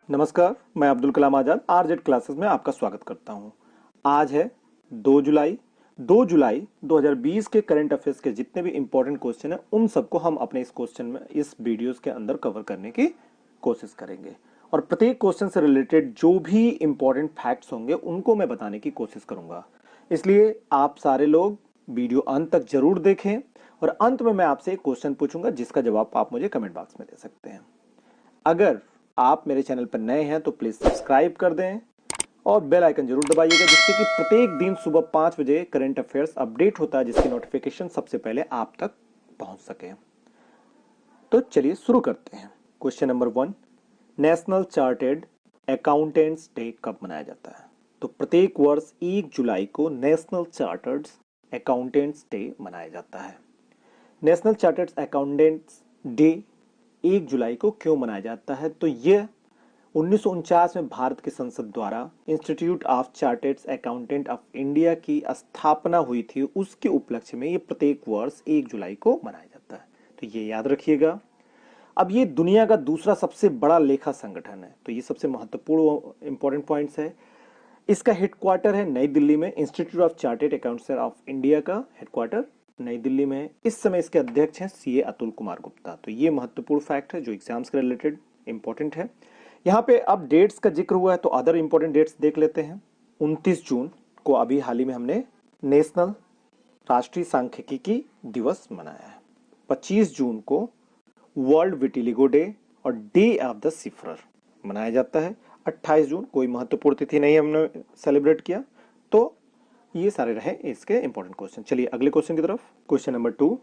नमस्कार, मैं Abdul Kalam Azad RZ classes में आपका स्वागत करता हूं। आज है 2 जुलाई। 2 जुलाई 2020 के करंट अफेयर्स के जितने भी इंपॉर्टेंट क्वेश्चन हैं उन सबको हम अपने इस वीडियोस के अंदर कवर करने की कोशिश करेंगे और प्रत्येक क्वेश्चन से रिलेटेड जो भी इंपॉर्टेंट फैक्ट्स होंगे उनको मैं बताने की कोशिश करूंगा। इसलिए आप सारे लोग वीडियो अंत तक जरूर देखें और अंत में मैं आपसे एक क्वेश्चन पूछूंगा जिसका जवाब आप मुझे कमेंट बॉक्स में दे सकते हैं। अगर आप मेरे चैनल पर नए हैं तो प्लीज सब्सक्राइब कर दें और बेल आइकन जरूर दबाइएगा जिससे कि प्रत्येक दिन सुबह 5 बजे करंट अफेयर्स अपडेट होता है जिसकी नोटिफिकेशन सबसे पहले आप तक पहुंच सके। तो चलिए शुरू करते हैं। Question number 1, national chartered accountants day कब मनाया जाता है? तो प्रत्येक वर्ष 1 जुलाई को नेशनल चार्टर्ड अकाउंटेंट्स डे मनाया जाता है। नेशनल चार्टर्ड अकाउंटेंट्स डे 1 जुलाई को क्यों मनाया जाता है? तो यह 1949 में भारत की संसद द्वारा institute of chartered accountant of India की स्थापना हुई थी, उसके उपलक्ष्य में यह प्रत्येक वर्ष 1 जुलाई को मनाया जाता है। तो ये याद रखिएगा। अब ये दुनिया का दूसरा सबसे बड़ा लेखा संगठन है, तो ये सबसे महत्वपूर्ण इंपॉर्टेंट पॉइंट्स है। इसका हेडक्वार्टर है नई दिल्ली में। Institute of chartered accountants of India का हेडक्वार्टर नई दिल्ली में है। इस समय इसके अध्यक्ष हैं सीए अतुल कुमार गुप्ता। तो ये महत्वपूर्ण फैक्ट है जो एग्जाम्स के रिलेटेड इंपॉर्टेंट है। यहाँ पे अब डेट्स का जिक्र हुआ है तो अदर इंपॉर्टेंट डेट्स देख लेते हैं। 29 जून को अभी हाल ही में हमने नेशनल राष्ट्रीय सांख्यिकी दिवस मनाया है। 25 जून को वर्ल्ड विटिलिगो डे और डे ऑफ द सिफरर मनाया जाता है। 28 जून कोई महत्वपूर्ण तिथि नहीं हमने सेलिब्रेट किया। तो ये सारे रहे इसके इंपॉर्टेंट क्वेश्चन। चलिए अगले क्वेश्चन की तरफ। Question number 2,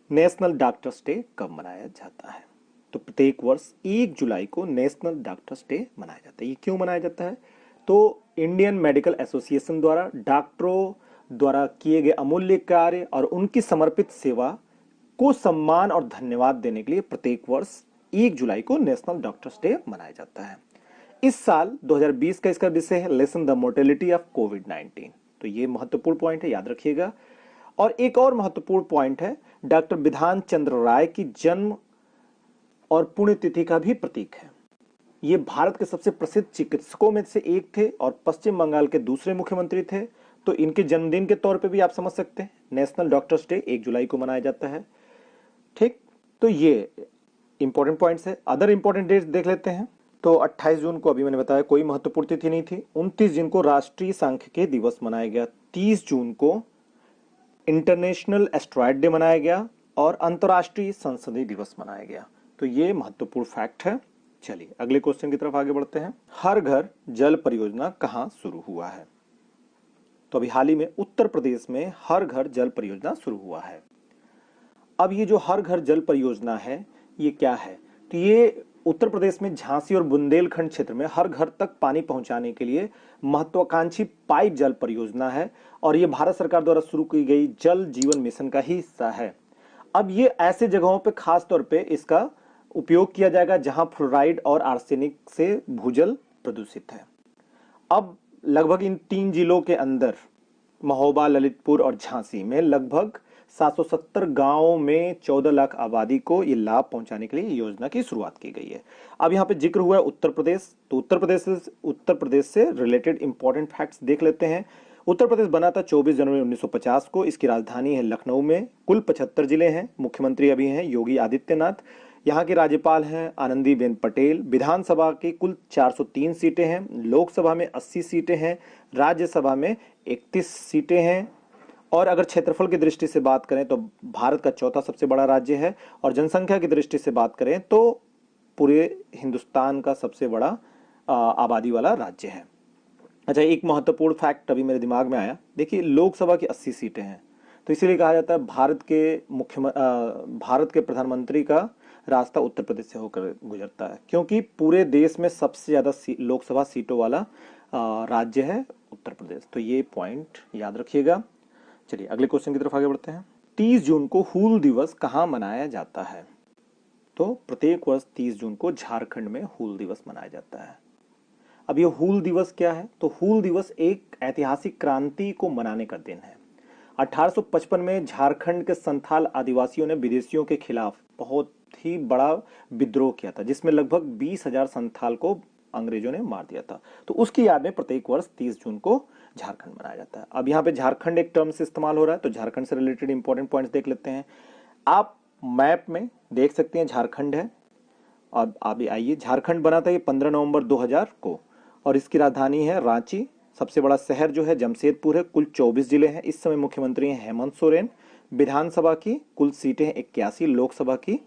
national doctors day कब मनाया जाता है? तो प्रत्येक वर्ष 1 जुलाई को नेशनल डॉक्टर्स डे मनाया जाता है। ये क्यों मनाया जाता है? तो इंडियन मेडिकल एसोसिएशन द्वारा डॉक्टरों द्वारा किए गए अमूल्य कार्य और उनकी समर्पित सेवा को सम्मान और धन्यवाद देने के लिए प्रत्येक वर्ष 1 जुलाई को नेशनल डॉक्टर्स डे मनाया जाता है। इस साल 2020 का इसका विषय है लेसन द मोर्टेलिटी ऑफ कोविड-19। तो ये महत्वपूर्ण पॉइंट है, याद रखिएगा। और एक और महत्वपूर्ण पॉइंट है, डॉक्टर बिधान चंद्र राय की जन्म और पुण्यतिथि का भी प्रतीक है। ये भारत के सबसे प्रसिद्ध चिकित्सकों में से एक थे और पश्चिम बंगाल के दूसरे मुख्यमंत्री थे। तो इनके जन्मदिन के तौर पे भी आप समझ सकते हैं नेशनल डॉक्टर्स डे 1 जुलाई को मनाया जाता है। ठीक, तो ये इंपॉर्टेंट पॉइंट्स है। अदर इंपॉर्टेंट डेट्स देख लेते हैं। तो 28 जून को अभी मैंने बताया कोई महत्वपूर्ण तिथि नहीं थी। 29 जून को राष्ट्रीय सांख्यिकी दिवस मनाया गया। 30 जून को इंटरनेशनल एस्ट्रॉयड डे मनाया गया और अंतर्राष्ट्रीय संसदीय दिवस मनाया गया। तो ये महत्वपूर्ण फैक्ट है। चलिए अगले क्वेश्चन की तरफ आगे बढ़ते हैं। हर घर जल परियोजना कहां शुरू हुआ है? तो अभी हाल ही में उत्तर प्रदेश में हर घर जल परियोजना शुरू हुआ है। अब ये जो हर घर जल परियोजना है ये क्या है? तो ये उत्तर प्रदेश में झांसी और बुंदेलखंड क्षेत्र में हर घर तक पानी पहुंचाने के लिए महत्वाकांक्षी पाइप जल परियोजना है और ये भारत सरकार द्वारा शुरू की गई जल जीवन मिशन का ही हिस्सा है। अब ये ऐसे जगहों पे खास तौर पे इसका उपयोग किया जाएगा जहां फ्लोराइड और आर्सेनिक से भूजल प्रदूषित है। अब लगभग इन 3 जिलों के अंदर महोबा, ललितपुर और झांसी में लगभग 770 गांवों में 14 लाख आबादी को ये लाभ पहुंचाने के लिए योजना की शुरुआत की गई है। अब यहाँ पे जिक्र हुआ है उत्तर प्रदेश, तो उत्तर प्रदेश से रिलेटेड इंपॉर्टेंट फैक्ट्स देख लेते हैं। उत्तर प्रदेश बना था 24 जनवरी 1950 को। इसकी राजधानी है लखनऊ में। कुल 75 जिले हैं। मुख्यमंत्री अभी हैं योगी आदित्यनाथ। यहाँ के राज्यपाल हैं आनंदीबेन पटेल। विधानसभा की कुल 403 सीटें हैं। लोकसभा में 80 सीटें हैं। राज्यसभा में 31 सीटें हैं। और अगर क्षेत्रफल की दृष्टि से बात करें तो भारत का चौथा सबसे बड़ा राज्य है और जनसंख्या की दृष्टि से बात करें तो पूरे हिंदुस्तान का सबसे बड़ा आबादी वाला राज्य है। अच्छा, एक महत्वपूर्ण फैक्ट अभी मेरे दिमाग में आया। देखिए लोकसभा की 80 सीटें हैं तो इसीलिए कहा जाता है भारत के प्रधानमंत्री का रास्ता उत्तर प्रदेश से होकर गुजरता है, क्योंकि पूरे देश में सबसे ज्यादा लोकसभा सीटों वाला राज्य है उत्तर प्रदेश। तो ये पॉइंट याद रखिएगा। चलिए अगले क्वेश्चन की तरफ आगे बढ़ते हैं। 30 जून को हूल दिवस कहां मनाया जाता है? तो प्रत्येक वर्ष 30 जून को झारखंड में हूल दिवस मनाया जाता है। अब ये हूल दिवस क्या है? तो हूल दिवस एक ऐतिहासिक क्रांति को मनाने का दिन है। 1855 में झारखंड के संथाल आदिवासियों ने विदेशियों के खिलाफ बहुत ही बड़ा विद्रोह किया था, जिसमें लगभग 20,000 संथाल को अंग्रेजों ने मार दिया था। तो उसकी याद में प्रत्येक वर्ष 30 जून को झारखंड मनाया जाता है। अब यहाँ पे झारखंड एक टर्म से इस्तेमाल हो रहा है, तो झारखंड से रिलेटेड इंपॉर्टेंट पॉइंट्स देख लेते हैं। आप मैप में देख सकते हैं झारखंड है। अब अभी आइए, झारखंड बना था ये 15 नवंबर 2000 को, और इसकी राजधानी है रांची। सबसे बड़ा शहर जो है जमशेदपुर है। कुल 24 जिले हैं। इस समय मुख्यमंत्री हैं हेमंत सोरेन। विधानसभा की कुल सीटें हैं 81, लोकसभा की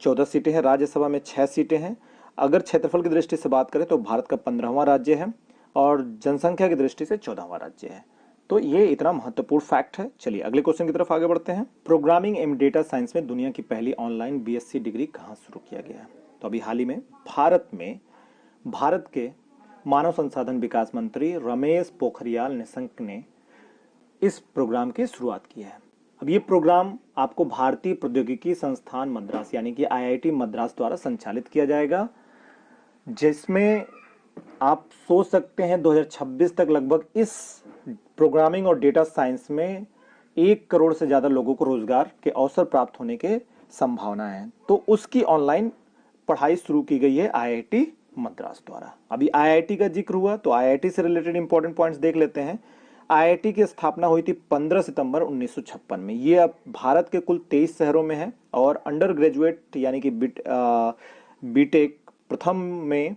14 सीटें हैं, राज्यसभा में 6 सीटें हैं। अगर क्षेत्रफल की दृष्टि से बात करें तो भारत का 15वां राज्य है और जनसंख्या की दृष्टि से 14वां राज्य है। तो ये इतना महत्वपूर्ण फैक्ट है। चलिए अगले क्वेश्चन की तरफ आगे बढ़ते हैं। प्रोग्रामिंग एंड डेटा साइंस में दुनिया की पहली ऑनलाइन बीएससी डिग्री कहाँ शुरू किया गया है? तो अभी हाल ही में भारत के मानव संसाधन विकास मंत्री रमेश पोखरियाल निशंक ने इस प्रोग्राम की शुरुआत की है। अब ये प्रोग्राम आपको भारतीय प्रौद्योगिकी संस्थान मद्रास यानी कि आईआईटी मद्रास द्वारा संचालित किया जाएगा, जिसमें आप सोच सकते हैं 2026 तक लगभग इस प्रोग्रामिंग और डेटा साइंस में 1 करोड़ से ज्यादा लोगों को रोजगार के अवसर प्राप्त होने के संभावना है। तो उसकी ऑनलाइन पढ़ाई शुरू की गई है आईआईटी मद्रास द्वारा। अभी आईआईटी का जिक्र हुआ तो आईआईटी से रिलेटेड इंपॉर्टेंट पॉइंट्स देख लेते हैं। आईआईटी की स्थापना हुई थी 15 सितंबर 1956 में। ये अब भारत के कुल 23 शहरों में है और अंडर ग्रेजुएट यानी कि बीटेक प्रथम में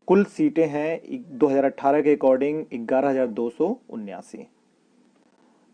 कुल सीटें हैं 2018 के अकॉर्डिंग 11,279।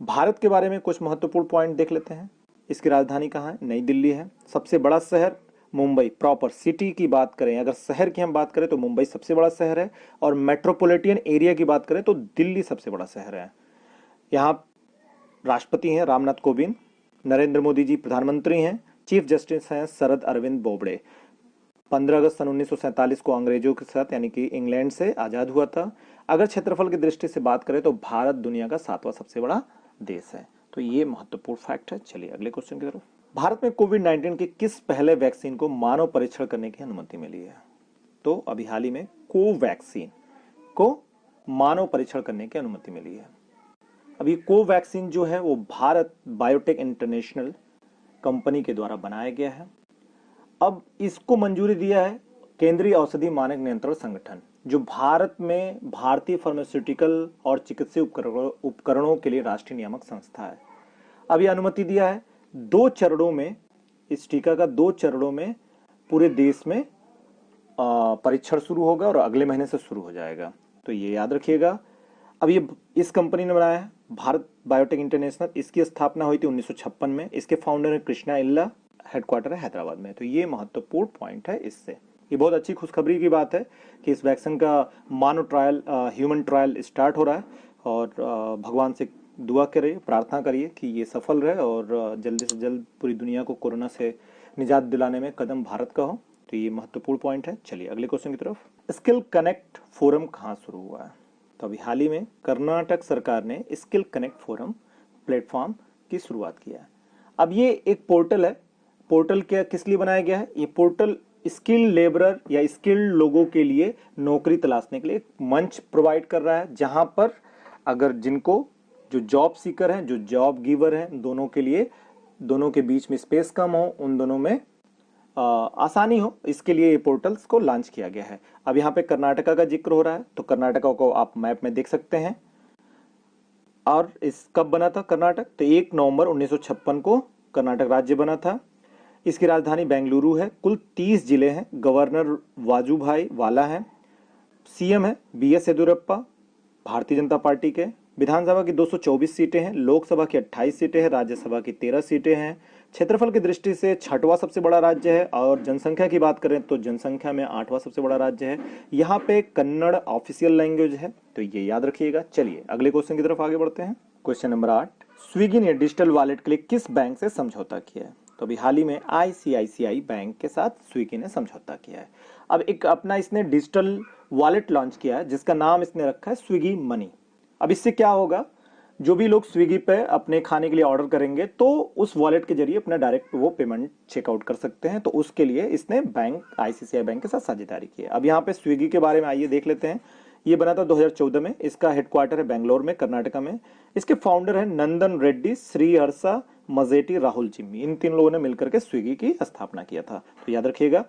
भारत के बारे में कुछ महत्वपूर्ण पॉइंट देख लेते हैं। इसकी राजधानी कहाँ है? नई दिल्ली है। सबसे बड़ा शहर मुंबई प्रॉपर सिटी की बात करें, अगर शहर की हम बात करें तो मुंबई सबसे बड़ा शहर है, और मेट्रोपॉलिटन एरिया की बात करें तो दिल्ली सबसे बड़ा शहर है। यहाँ राष्ट्रपति हैं रामनाथ कोविंद, नरेंद्र मोदी जी प्रधानमंत्री हैं, चीफ जस्टिस हैं शरद अरविंद बोबड़े। 15 अगस्त सन 1947 को अंग्रेजों के साथ यानी कि इंग्लैंड से आजाद हुआ था। अगर क्षेत्रफल की दृष्टि से बात करें तो भारत दुनिया का 7वां सबसे बड़ा देश है। तो ये महत्वपूर्ण फैक्ट है। चलिए अगले क्वेश्चन की तरफ। भारत में कोविड-19 के किस पहले वैक्सीन को मानव परीक्षण करने की अनुमति मिली है? तो अभी हाल ही में कोवैक्सीन को मानव परीक्षण करने की अनुमति मिली है। अभी कोवैक्सीन जो है वो भारत बायोटेक इंटरनेशनल कंपनी के द्वारा बनाया गया है। अब इसको मंजूरी दिया है केंद्रीय औषधि मानक नियंत्रण संगठन, जो भारत में भारतीय फार्मास्यूटिकल और चिकित्सीय उपकरणों के लिए राष्ट्रीय नियामक संस्था है। अब यह अनुमति दिया है 2 चरणों में, इस टीका का 2 चरणों में पूरे देश में परीक्षण शुरू होगा और अगले महीने से शुरू हो जाएगा। तो ये याद रखिएगा। अब ये इस कंपनी ने बनाया है भारत बायोटेक इंटरनेशनल। इसकी स्थापना हुई थी 1956 में। इसके फाउंडर है कृष्णा इल्ला, हेडक्वार्टर है हैदराबाद में। तो ये महत्वपूर्ण पॉइंट है। इससे ये बहुत अच्छी खुशखबरी की बात है कि इस वैक्सीन का मानव ट्रायल ह्यूमन ट्रायल स्टार्ट हो रहा है, और भगवान से दुआ करिए, प्रार्थना करिए कि ये सफल रहे और जल्दी से जल्द पूरी दुनिया को कोरोना से निजात दिलाने में कदम भारत का हो। तो ये महत्वपूर्ण पॉइंट है। चलिए अगले क्वेश्चन की तरफ। स्किल कनेक्ट फोरम कहाँ शुरू हुआ है? तो अभी हाल ही में कर्नाटक सरकार ने स्किल कनेक्ट फोरम प्लेटफॉर्म की शुरुआत किया है। अब ये एक पोर्टल है। पोर्टल क्या किस लिए बनाया गया है? ये पोर्टल स्किल लेबरर या स्किल्ड लोगों के लिए नौकरी तलाशने के लिए एक मंच प्रोवाइड कर रहा है, जहां पर अगर जिनको जो जॉब सीकर हैं, जो जॉब गिवर हैं, दोनों के लिए, दोनों के बीच में स्पेस कम हो, उन दोनों में आसानी हो, इसके लिए ये पोर्टल्स को लॉन्च किया गया है। अब यहाँ पे कर्नाटका का जिक्र हो रहा है, तो कर्नाटका को आप मैप में देख सकते हैं। और इस कब बना था कर्नाटक? तो 1 नवंबर 1956 को कर्नाटक राज्य बना था। इसकी राजधानी बेंगलुरु है। कुल 30 जिले हैं। गवर्नर वाजूभाई वाला है। सीएम है बीएस येदियुरप्पा भारतीय जनता पार्टी के। विधानसभा की 224 सीटें हैं, लोकसभा की 28 सीटें हैं, राज्यसभा की 13 सीटें हैं। क्षेत्रफल की दृष्टि से 6वां सबसे बड़ा राज्य है, और जनसंख्या की बात करें तो जनसंख्या में 8वां सबसे बड़ा राज्य है। यहाँ पे कन्नड़ ऑफिशियल लैंग्वेज है, तो ये याद रखिएगा। चलिए अगले क्वेश्चन की तरफ आगे बढ़ते हैं। क्वेश्चन नंबर 8, स्विगी ने डिजिटल वॉलेट के लिए किस बैंक से समझौता किया है? तो अभी हाल ही में आईसीआईसीआई बैंक के साथ स्विगी ने समझौता किया है। अब एक अपना इसने डिजिटल वॉलेट लॉन्च किया है, जिसका नाम इसने रखा है स्विगी मनी। अब इससे क्या होगा, जो भी लोग स्विगी पे अपने खाने के लिए ऑर्डर करेंगे तो उस वॉलेट के जरिए अपना डायरेक्ट वो पेमेंट चेकआउट कर सकते हैं। तो उसके लिए इसने बैंक आईसीआईसीआई बैंक के साथ साझेदारी की है। अब यहाँ पे स्विगी के बारे में आइए देख लेते हैं। ये बना था 2014 में। इसका हेडक्वार्टर है बेंगलोर में, कर्नाटका में। इसके फाउंडर है नंदन रेड्डी, श्री हर्षा मजेटी, राहुल जिम्मी, इन तीन लोगों ने मिलकर के स्विगी की स्थापना किया था। तो याद रखिएगा।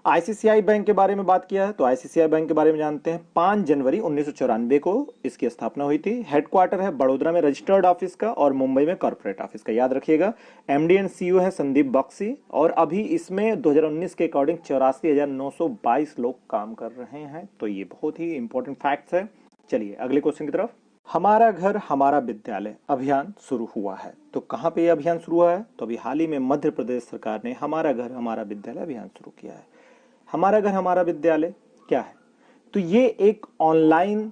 आईसीसीआई बैंक के बारे में बात किया है तो आईसीसीआई बैंक के बारे में जानते हैं। 5 जनवरी 1994 को इसकी स्थापना हुई थी। हेडक्वार्टर है बड़ोदरा में रजिस्टर्ड ऑफिस का और मुंबई में कॉर्पोरेट ऑफिस का, याद रखिएगा। एमडी एंड सीईओ है संदीप बख्शी और अभी इसमें 2019 के अकॉर्डिंग 84,922 लोग काम कर रहे हैं। तो ये बहुत ही इंपॉर्टेंट फैक्ट्स है। चलिए अगले क्वेश्चन की तरफ। हमारा घर हमारा विद्यालय अभियान शुरू हुआ है, तो कहां पे ये अभियान शुरू हुआ है? तो अभी हाल ही में मध्य प्रदेश सरकार ने हमारा घर हमारा विद्यालय अभियान शुरू किया है। हमारा घर हमारा विद्यालय क्या है? तो ये एक ऑनलाइन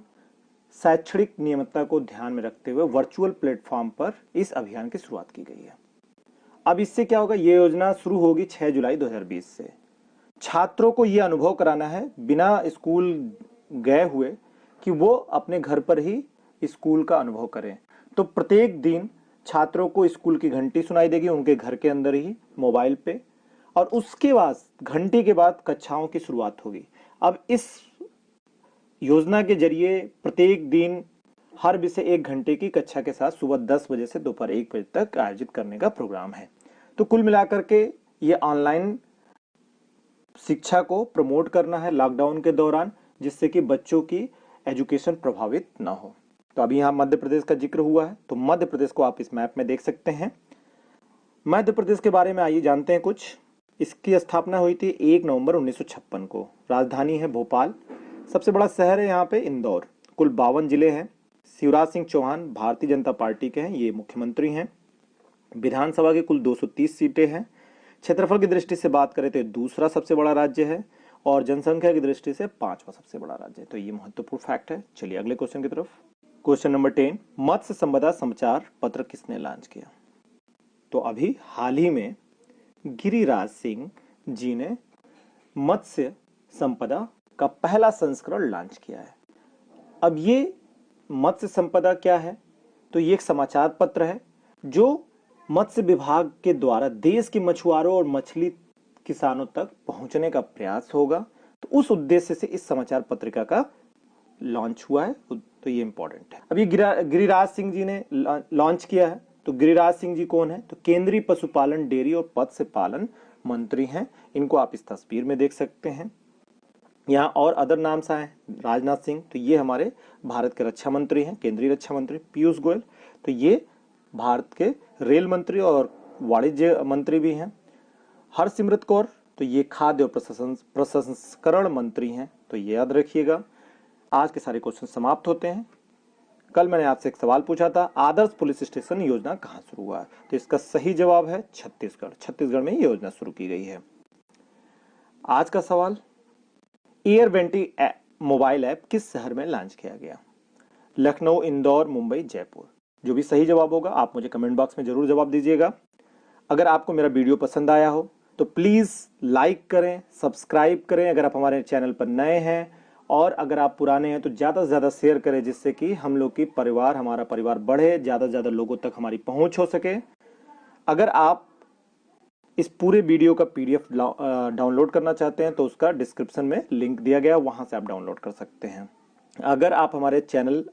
शैक्षणिक नियमितता को ध्यान में रखते हुए वर्चुअल प्लेटफॉर्म पर इस अभियान की शुरुआत की गई है। अब इससे क्या होगा? ये योजना शुरू होगी 6 जुलाई 2020 से। छात्रों को यह अनुभव कराना है बिना स्कूल गए हुए कि वो अपने घर पर ही स्कूल का अनुभव करें। तो प्रत्येक दिन छात्रों को स्कूल की घंटी सुनाई देगी उनके घर के अंदर ही मोबाइल पे, और उसके बाद घंटी के बाद कक्षाओं की शुरुआत होगी। अब इस योजना के जरिए प्रत्येक दिन हर विषय 1 घंटे की कक्षा के साथ सुबह 10 बजे से दोपहर 1 बजे तक आयोजित करने का प्रोग्राम है। तो कुल मिलाकर के ये ऑनलाइन शिक्षा को प्रमोट करना है लॉकडाउन के दौरान, जिससे कि बच्चों की एजुकेशन प्रभावित ना हो। तो अभी यहाँ मध्य प्रदेश का जिक्र हुआ है, तो मध्य प्रदेश को आप इस मैप में देख सकते हैं। मध्य प्रदेश के बारे में आइए जानते हैं कुछ। इसकी स्थापना हुई थी 1 नवंबर 1956 को। राजधानी है भोपाल। सबसे बड़ा शहर है यहाँ पे इंदौर। कुल 52 जिले हैं। शिवराज सिंह चौहान भारतीय जनता पार्टी के हैं, ये मुख्यमंत्री हैं। विधानसभा की कुल 230 सीटें हैं। क्षेत्रफल की दृष्टि से बात करें तो दूसरा सबसे बड़ा राज्य है और जनसंख्या की दृष्टि से 5वां सबसे बड़ा राज्य है। तो ये महत्वपूर्ण फैक्ट है। चलिए अगले क्वेश्चन की तरफ। क्वेश्चन नंबर 10, मत्स्य संपदा समाचार पत्र किसने लॉन्च किया? तो अभी हाल ही में गिरिराज सिंह जी ने मत्स्य संपदा का पहला संस्करण लॉन्च किया है। अब ये मत्स्य संपदा क्या है? तो ये एक समाचार पत्र है जो मत्स्य विभाग के द्वारा देश के मछुआरों और मछली किसानों तक पहुंचने का प्रयास होगा। तो उस उद्देश्य से इस समाचार पत्रिका का लॉन्च हुआ है। तो ये इंपॉर्टेंट है। अब ये गिरिराज सिंह जी ने लॉन्च किया है। तो गिरिराज सिंह जी कौन है? तो केंद्रीय पशुपालन, डेयरी और मत्स्य पालन मंत्री हैं। इनको आप इस तस्वीर में देख सकते हैं। यहाँ और अदर नाम सा है, राजनाथ सिंह, तो ये हमारे भारत के रक्षा मंत्री हैं, केंद्रीय रक्षा मंत्री। पीयूष गोयल, तो ये भारत के रेल मंत्री और वाणिज्य मंत्री भी हैं। हरसिमरत कौर, तो ये खाद्य और प्रसंस्करण मंत्री हैं। तो ये याद रखिएगा। आज के सारे क्वेश्चन समाप्त होते हैं। कल मैंने आपसे एक सवाल पूछा था, आदर्श पुलिस स्टेशन योजना कहाँ शुरू हुआ है? तो इसका सही जवाब है छत्तीसगढ़। छत्तीसगढ़ में ये योजना शुरू की गई है। आज का सवाल, एयर वेंटी मोबाइल ऐप किस शहर में लॉन्च किया गया? लखनऊ, इंदौर, मुंबई, जयपुर। जो भी सही जवाब होगा आप मुझे कमेंट बॉक्स में जरूर जवाब दीजिएगा। अगर आपको मेरा वीडियो पसंद आया हो तो प्लीज लाइक करें, सब्सक्राइब करें अगर आप हमारे चैनल पर नए हैं, और अगर आप पुराने हैं तो ज्यादा से ज्यादा शेयर करें, जिससे कि हम लोग की परिवार, हमारा परिवार बढ़े, ज्यादा से ज्यादा लोगों तक हमारी पहुंच हो सके। अगर आप इस पूरे वीडियो का पीडीएफ डाउनलोड करना चाहते हैं तो उसका डिस्क्रिप्शन में लिंक दिया गया, वहां से आप डाउनलोड कर सकते हैं। अगर आप हमारे चैनल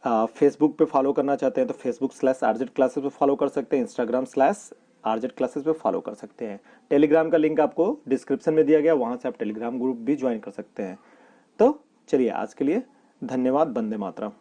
फेसबुक पे फॉलो करना चाहते हैं तो Facebook/RZ क्लासेस पे फॉलो कर सकते हैं, Instagram/RZ क्लासेस पे फॉलो कर सकते हैं। टेलीग्राम का लिंक आपको डिस्क्रिप्शन में दिया गया, वहां से आप टेलीग्राम ग्रुप भी ज्वाइन कर सकते हैं। तो चलिए आज के लिए धन्यवाद। वंदे मातरम।